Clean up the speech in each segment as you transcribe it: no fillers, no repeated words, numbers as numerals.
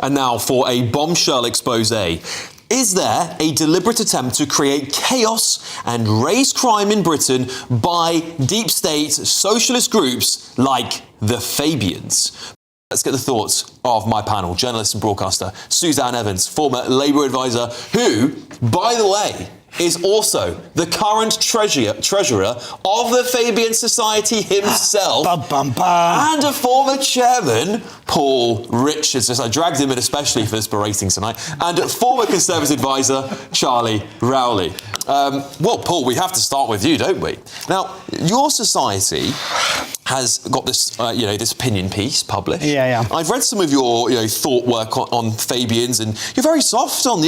And now for a bombshell expose. Is there a deliberate attempt to create chaos and raise crime in Britain by deep state socialist groups like the Fabians? Let's get the thoughts of my panel, journalist and broadcaster Suzanne Evans, former Labour advisor, who, by the way, is also the current treasurer of the Fabian Society himself, and a former chairman, Paul Richards. I dragged him in especially for this berating tonight, and former Conservative advisor, Charlie Rowley. Well, Paul, we have to start with you, don't we? Now, your society has got this, this opinion piece published. Yeah. I've read some of your, thought work on Fabians, and you're very soft on,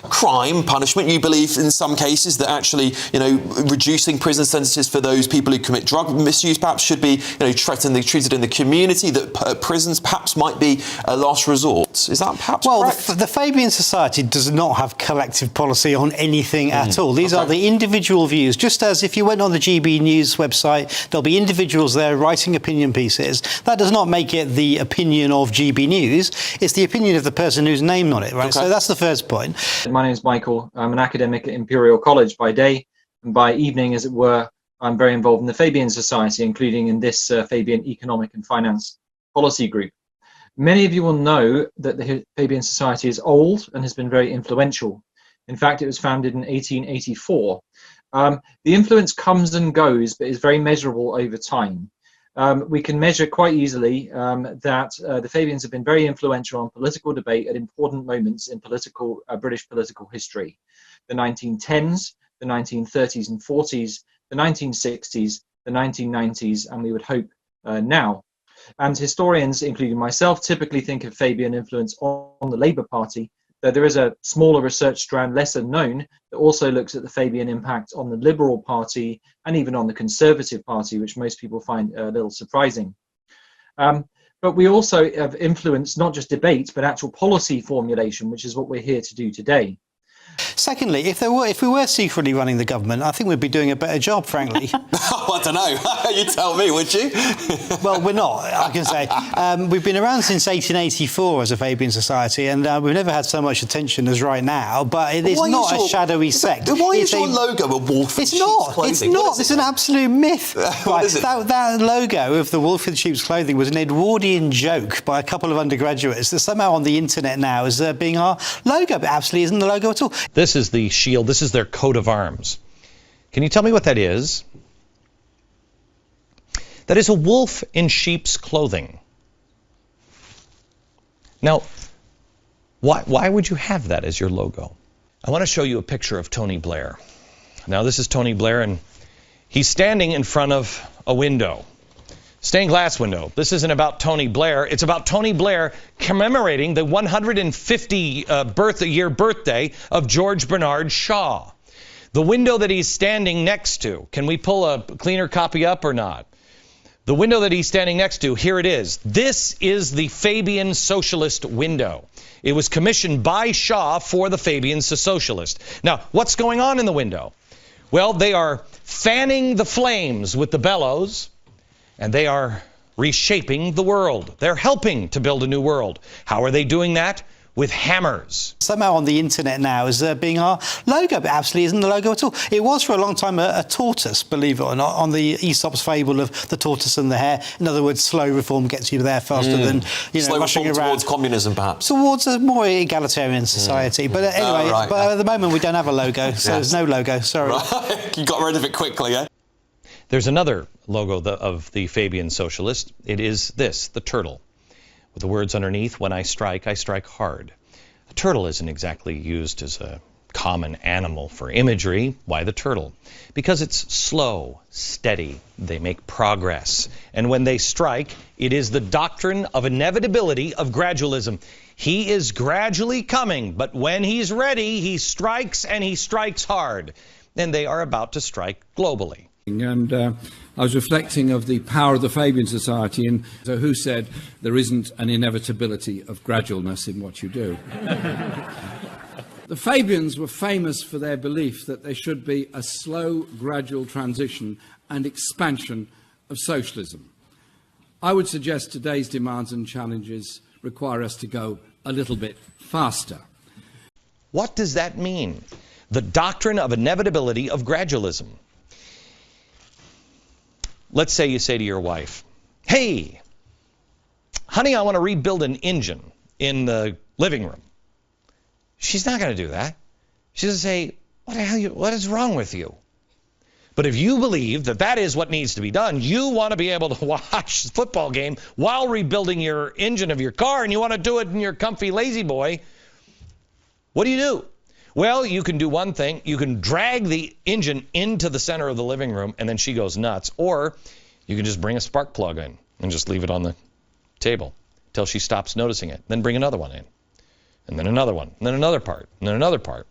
crime, punishment. You believe in some cases that actually, reducing prison sentences for those people who commit drug misuse perhaps should be, treated in the community, that prisons perhaps might be a last resort. Is that perhaps correct? The Fabian Society does not have collective policy on anything at all. These are the individual views. Just as if you went on the GB News website, there'll be individuals there writing opinion pieces. That does not make it the opinion of GB News. It's the opinion of the person who's named on it, right? So that's the first point. My name is Michael. I'm an academic at Imperial College by day, and by evening, as it were, I'm very involved in the Fabian Society, including in this Fabian Economic and Finance Policy Group. Many of you will know that the Fabian Society is old and has been very influential. In fact, it was founded in 1884. The influence comes and goes, but is very measurable over time. We can measure quite easily that the Fabians have been very influential on political debate at important moments in British political history. The 1910s, the 1930s and 40s, the 1960s, the 1990s, and we would hope now. And historians, including myself, typically think of Fabian influence on the Labour Party, though there is a smaller research strand, lesser known, that also looks at the Fabian impact on the Liberal Party and even on the Conservative Party, which most people find a little surprising. But we also have influenced not just debate, but actual policy formulation, which is what we're here to do today. Secondly, if we were secretly running the government, I think we'd be doing a better job, frankly. I don't know. You tell me, would you? Well, we're not, I can say. We've been around since 1884 as a Fabian Society, and we've never had so much attention as right now, but it is not a shadowy sect. Why is your logo a wolf in sheep's clothing? It's not. It's an absolute myth. What is it? That logo of the wolf in sheep's clothing was an Edwardian joke by a couple of undergraduates that somehow on the internet now is being our logo, but absolutely isn't the logo at all. This is the shield. This is their coat of arms. Can you tell me what that is? That is a wolf in sheep's clothing. Now, why would you have that as your logo? I want to show you a picture of Tony Blair. Now, this is Tony Blair, and he's standing in front of a window. Stained glass window. This isn't about Tony Blair. It's about Tony Blair commemorating the 150-year birthday of George Bernard Shaw. The window that he's standing next to, can we pull a cleaner copy up or not? The window that he's standing next to, here it is. This is the Fabian Socialist window. It was commissioned by Shaw for the Fabians Socialist. Now, what's going on in the window? Well, they are fanning the flames with the bellows, and they are reshaping the world. They're helping to build a new world. How are they doing that? With hammers. Somehow on the internet now is being our logo, but absolutely isn't the logo at all. It was for a long time a tortoise, believe it or not, on the Aesop's fable of the tortoise and the hare. In other words, slow reform gets you there faster than slow rushing reform around. towards communism, perhaps. Towards a more egalitarian society. But anyway, at the moment we don't have a logo, so there's no logo. Sorry. Right. You got rid of it quickly, eh? There's another logo of the Fabian Socialist. It is this, the turtle, with the words underneath, "When I strike hard." A turtle isn't exactly used as a common animal for imagery. Why the turtle? Because it's slow, steady. They make progress. And when they strike, it is the doctrine of inevitability of gradualism. He is gradually coming, but when he's ready, he strikes, and he strikes hard. And they are about to strike globally. And I was reflecting of the power of the Fabian Society, and so who said there isn't an inevitability of gradualness in what you do? The Fabians were famous for their belief that there should be a slow, gradual transition and expansion of socialism. I would suggest today's demands and challenges require us to go a little bit faster. What does that mean? The doctrine of inevitability of gradualism. Let's say you say to your wife, "Hey, honey, I want to rebuild an engine in the living room." She's not going to do that. She's going to say, what is wrong with you? But if you believe that that is what needs to be done, you want to be able to watch the football game while rebuilding your engine of your car, and you want to do it in your comfy lazy boy, what do? Well, you can do one thing. You can drag the engine into the center of the living room, and then she goes nuts. Or you can just bring a spark plug in and just leave it on the table till she stops noticing it. Then bring another one in, and then another one, and then another part, and then another part,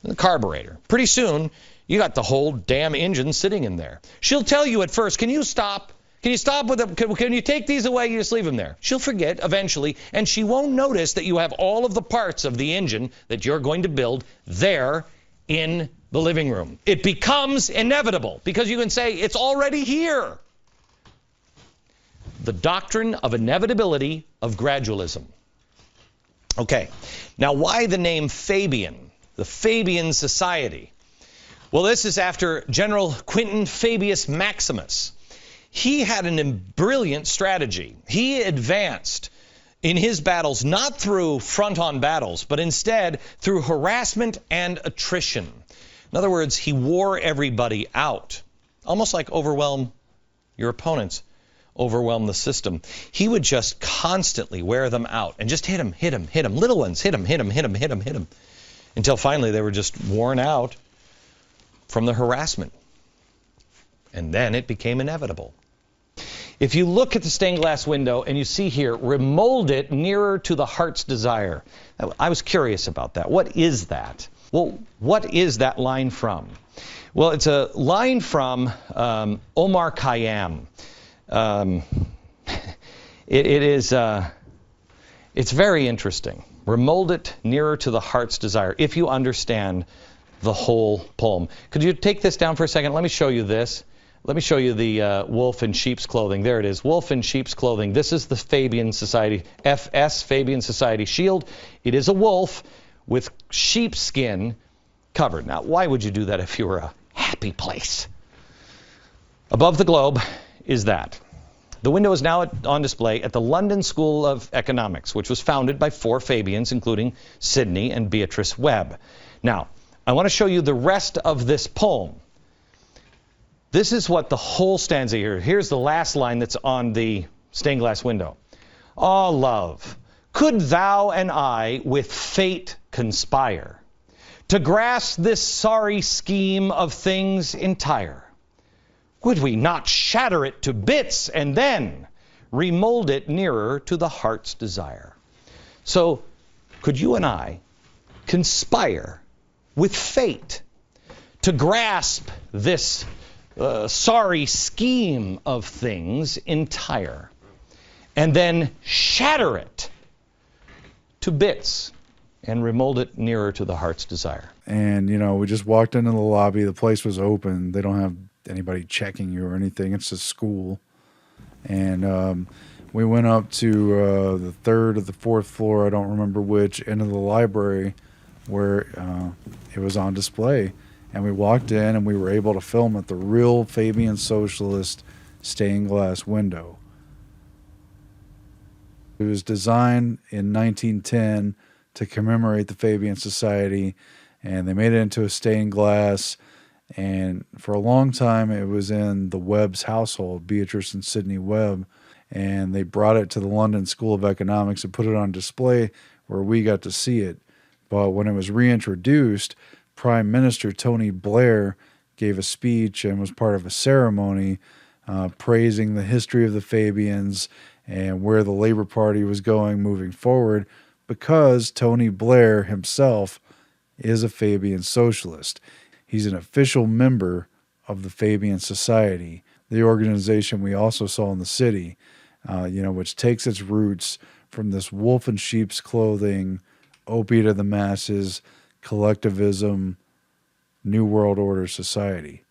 and the carburetor. Pretty soon, you got the whole damn engine sitting in there. She'll tell you at first, "Can you stop? Can you stop with them? Can you take these away? You just leave them there." She'll forget eventually, and she won't notice that you have all of the parts of the engine that you're going to build there in the living room. It becomes inevitable because you can say, "It's already here." The doctrine of inevitability of gradualism. Okay, now why the name Fabian? The Fabian Society. Well, this is after General Quintus Fabius Maximus. He had a brilliant strategy. He advanced in his battles not through front-on battles, but instead through harassment and attrition. In other words, he wore everybody out, almost like overwhelm your opponents, overwhelm the system. He would just constantly wear them out and just hit them, little ones, hit them, until finally they were just worn out from the harassment. And then it became inevitable. If you look at the stained glass window and you see here, remold it nearer to the heart's desire. I was curious about that. What is that? Well, what is that line from? Well, it's a line from Omar Khayyam. It's very interesting. Remold it nearer to the heart's desire, if you understand the whole poem. Could you take this down for a second? Let me show you this. Let me show you the wolf in sheep's clothing. There it is, wolf in sheep's clothing. This is the Fabian Society, FS, Fabian Society shield. It is a wolf with sheepskin covered. Now, why would you do that if you were a happy place? Above the globe is that. The window is now on display at the London School of Economics, which was founded by 4 Fabians, including Sidney and Beatrice Webb. Now, I want to show you the rest of this poem. This is what the whole stanza here. Here's the last line that's on the stained glass window. "Ah, love, could thou and I with fate conspire to grasp this sorry scheme of things entire? Would we not shatter it to bits and then remold it nearer to the heart's desire?" So, could you and I conspire with fate to grasp this sorry scheme of things entire and then shatter it to bits and remold it nearer to the heart's desire? And, we just walked into the lobby. The place was open. They don't have anybody checking you or anything. It's a school. And we went up to the 3rd or the 4th floor, I don't remember which, into the library where it was on display. And we walked in and we were able to film at the real Fabian Socialist stained glass window. It was designed in 1910 to commemorate the Fabian Society, and they made it into a stained glass. And for a long time, it was in the Webb's household, Beatrice and Sidney Webb. And they brought it to the London School of Economics and put it on display where we got to see it. But when it was reintroduced, Prime Minister Tony Blair gave a speech and was part of a ceremony praising the history of the Fabians and where the Labour Party was going moving forward, because Tony Blair himself is a Fabian socialist. He's an official member of the Fabian Society, the organization we also saw in the city, which takes its roots from this wolf in sheep's clothing, opiate of the masses, collectivism, New World Order society.